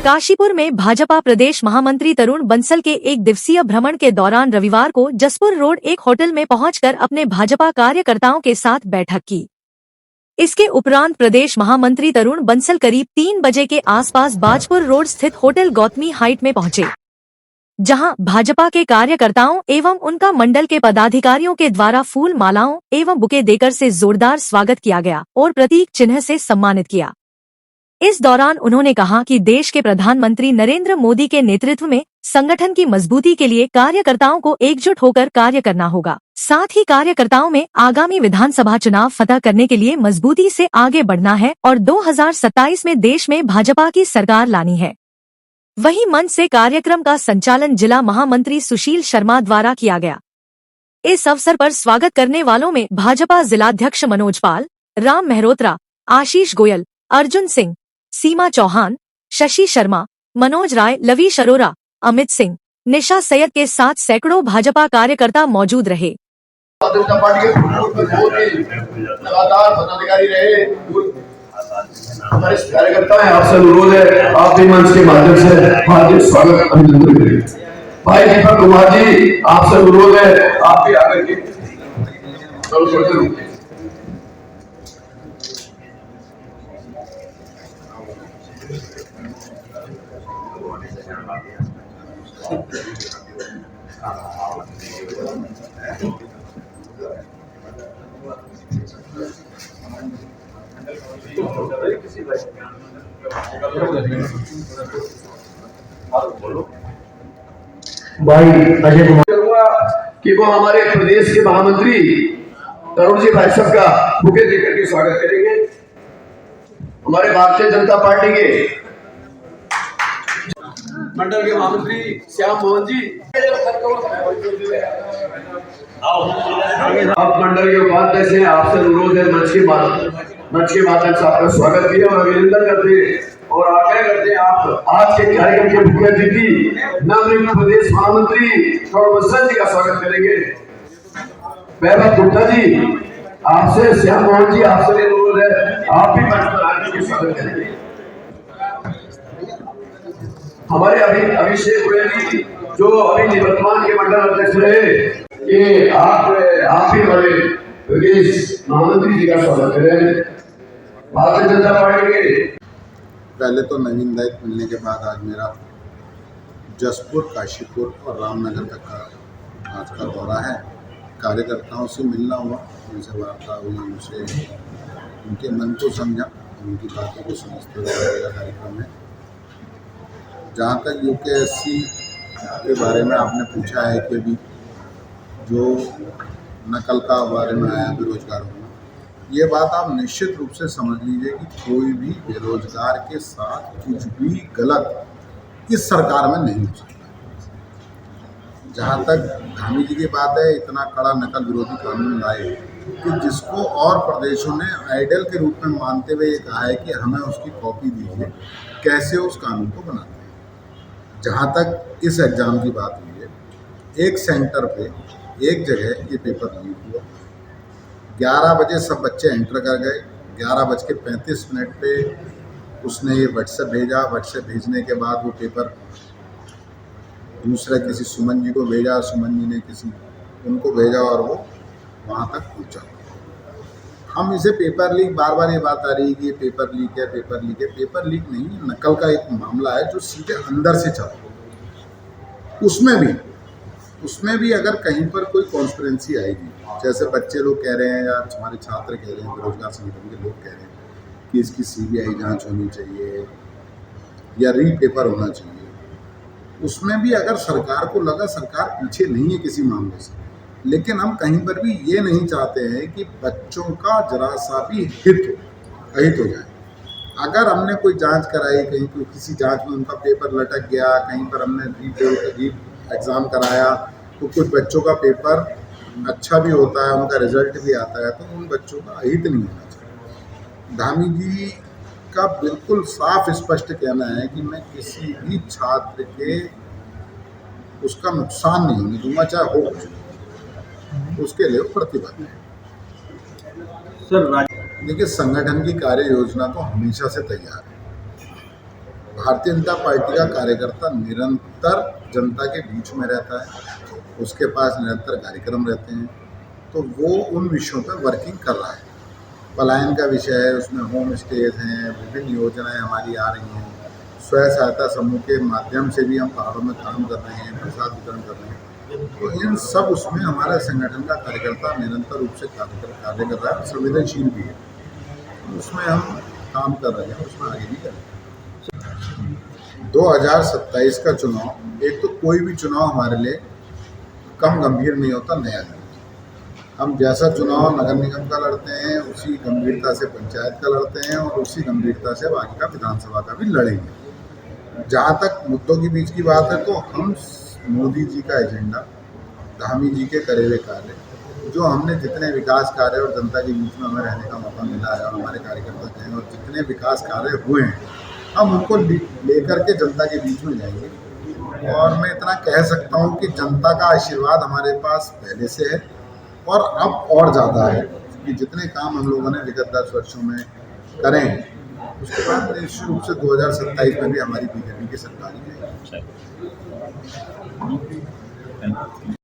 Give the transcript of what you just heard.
काशीपुर में भाजपा प्रदेश महामंत्री तरुण बंसल के एक दिवसीय भ्रमण के दौरान रविवार को जसपुर रोड एक होटल में पहुंचकर अपने भाजपा कार्यकर्ताओं के साथ बैठक की। इसके उपरांत प्रदेश महामंत्री तरुण बंसल करीब 3 बजे के आसपास बाजपुर रोड स्थित होटल गौतमी हाइट में पहुंचे, जहां भाजपा के कार्यकर्ताओं एवं उनका मंडल के पदाधिकारियों के द्वारा फूल मालाओं एवं बुके देकर से जोरदार स्वागत किया गया और प्रतीक चिन्ह से सम्मानित किया। इस दौरान उन्होंने कहा कि देश के प्रधानमंत्री नरेंद्र मोदी के नेतृत्व में संगठन की मजबूती के लिए कार्यकर्ताओं को एकजुट होकर कार्य करना होगा। साथ ही कार्यकर्ताओं में आगामी विधानसभा चुनाव फतह करने के लिए मजबूती से आगे बढ़ना है और 2027 में देश में भाजपा की सरकार लानी है। वहीं मंच से कार्यक्रम का संचालन जिला महामंत्री सुशील शर्मा द्वारा किया गया। इस अवसर पर स्वागत करने वालों में भाजपा जिलाध्यक्ष मनोज पाल, राम मेहरोत्रा, आशीष गोयल, अर्जुन सिंह, सीमा चौहान, शशि शर्मा, मनोज राय, लवीश अरोरा, अमित सिंह, निशा सैयद के साथ सैकड़ों भाजपा कार्यकर्ता मौजूद रहे। लगातार पदाधिकारी रहे, हमारे कार्यकर्ता हैं, आपसे अनुरोध है आप भी मंच के माध्यम से हार्दिक स्वागत अभिनंदन करें। भाई दीपक कुमार जी, आपसे अनुरोध है आप भी आकर के भाई अजय कुमार करूंगा कि वो हमारे प्रदेश के महामंत्री तरुण जी भाई साहब का बुके देकर के स्वागत करेंगे। हमारे भारतीय जनता पार्टी के मंडल के महामंत्री श्याम मोहन जी, आप मंडल के उपाध्यक्ष हैं, आपसे अनुरोध है मंच के माध्यम से आपका स्वागत किया और अभिनंदन करते हैं और आग्रह करते हैं आप आज के कार्यक्रम के मुख्य अतिथि नवनियुक्त प्रदेश महामंत्री तरुण बंसल जी का स्वागत करेंगे। वैभव गुप्ता जी, आपसे श्याम मोहन जी, आपसे अनुरोध है आप भी मंच पर आने के स्वागत करेंगे। हमारे अभिषेक गोयल जी जो अभी निवर्तमान के मंडल अध्यक्ष रहे, ये आप ही हमारे प्रदेश महामंत्री जी का स्वागत करें। भारतीय जनता पार्टी के पहले तो नवीन दायित्व मिलने के बाद आज मेरा जसपुर, काशीपुर और रामनगर तक का आज का दौरा है। कार्यकर्ताओं से मिलना हुआ, उनसे वार्ता हुई, उनसे उनके मन को समझा, उनकी बातों को समझते हुए कार्यक्रम है। जहाँ तक यूकेएससी के बारे में आपने पूछा है कि अभी जो नकल का बारे में आया बेरोजगार होना, ये बात आप निश्चित रूप से समझ लीजिए कि कोई भी बेरोजगार के साथ कुछ भी गलत इस सरकार में नहीं हो सकता। जहाँ तक धामी जी की बात है, इतना कड़ा नकल विरोधी कानून लाए कि जिसको और प्रदेशों ने आइडियल के रूप में मानते हुए ये कहा है कि हमें उसकी कॉपी दीजिए, कैसे उस कानून को बनाते हैं। जहाँ तक इस एग्ज़ाम की बात हुई है, एक सेंटर पे एक जगह ये पेपर लीक हुआ, 11 बजे सब बच्चे एंटर कर गए, 11:35 पे उसने ये व्हाट्सएप भेजा। व्हाट्सएप भेजने के बाद वो पेपर दूसरे किसी सुमन जी को भेजा, सुमन जी ने किसी उनको भेजा और वो वहाँ तक पहुँचा। हम इसे पेपर लीक, बार बार ये बात आ रही है कि ये पेपर लीक है, पेपर लीक है। पेपर लीक नहीं, नकल का एक मामला है जो सीधे अंदर से चल रहा है। उसमें भी अगर कहीं पर कोई कॉन्स्पिरेंसी आएगी, जैसे बच्चे लोग कह रहे हैं या हमारे छात्र कह रहे हैं, बेरोजगार संगठन के लोग कह रहे हैं कि इसकी सीबीआई जांच होनी चाहिए या री पेपर होना चाहिए, उसमें भी अगर सरकार को लगा सरकार पीछे नहीं है किसी मामले से, लेकिन हम कहीं पर भी ये नहीं चाहते हैं कि बच्चों का जरा सा भी अहित हो जाए। अगर हमने कोई जांच कराई, कहीं कोई किसी जांच में उनका पेपर लटक गया, कहीं पर हमने री एग्ज़ाम कराया तो कुछ बच्चों का पेपर अच्छा भी होता है, उनका रिजल्ट भी आता है, तो उन बच्चों का अहित नहीं होना चाहिए। धामी जी का बिल्कुल साफ स्पष्ट कहना है कि मैं किसी भी छात्र के उसका नुकसान नहीं होने दूंगा, चाहे हो कुछ, उसके लिए प्रतिबद्ध है। सर, देखिए, संगठन की कार्य योजना तो हमेशा से तैयार है। भारतीय जनता पार्टी का कार्यकर्ता निरंतर जनता के बीच में रहता है, उसके पास निरंतर कार्यक्रम रहते हैं, तो वो उन विषयों पर वर्किंग कर रहा है। पलायन का विषय है, उसमें होम स्टेज हैं, विभिन्न योजनाएं हमारी आ रही हैं, स्व सहायता समूह के माध्यम से भी हम पहाड़ों में काम कर रहे हैं, प्रसाद वितरण कर रहे हैं। तो इन सब उसमें हमारे संगठन का कार्यकर्ता निरंतर रूप से कार्य कर रहा है, संवेदनशील भी है, उसमें हम काम कर रहे हैं, उसमें आगे भी करेंगे। 2027 का चुनाव, एक तो कोई भी चुनाव हमारे लिए कम गंभीर नहीं होता, नया नहीं। हम जैसा चुनाव नगर निगम का लड़ते हैं उसी गंभीरता से पंचायत का लड़ते हैं और उसी गंभीरता से बाकी का विधानसभा का भी लड़ेंगे। जहाँ तक मुद्दों के बीच की बात है, तो हम मोदी जी का एजेंडा, धामी जी के करे हुए कार्य, जो हमने जितने विकास कार्य और जनता के बीच में हमें रहने का मौका मिला है और हमारे कार्यकर्ता हैं और जितने विकास कार्य हुए हैं, हम उनको लेकर के जनता के बीच में जाएंगे। और मैं इतना कह सकता हूँ कि जनता का आशीर्वाद हमारे पास पहले से है और अब और ज़्यादा है, कि जितने काम हम लोगों ने विगत 10 वर्षों में करें हैं, उसके बाद निश्चित रूप से 2027 में भी हमारी बीजेपी की सरकार ही है।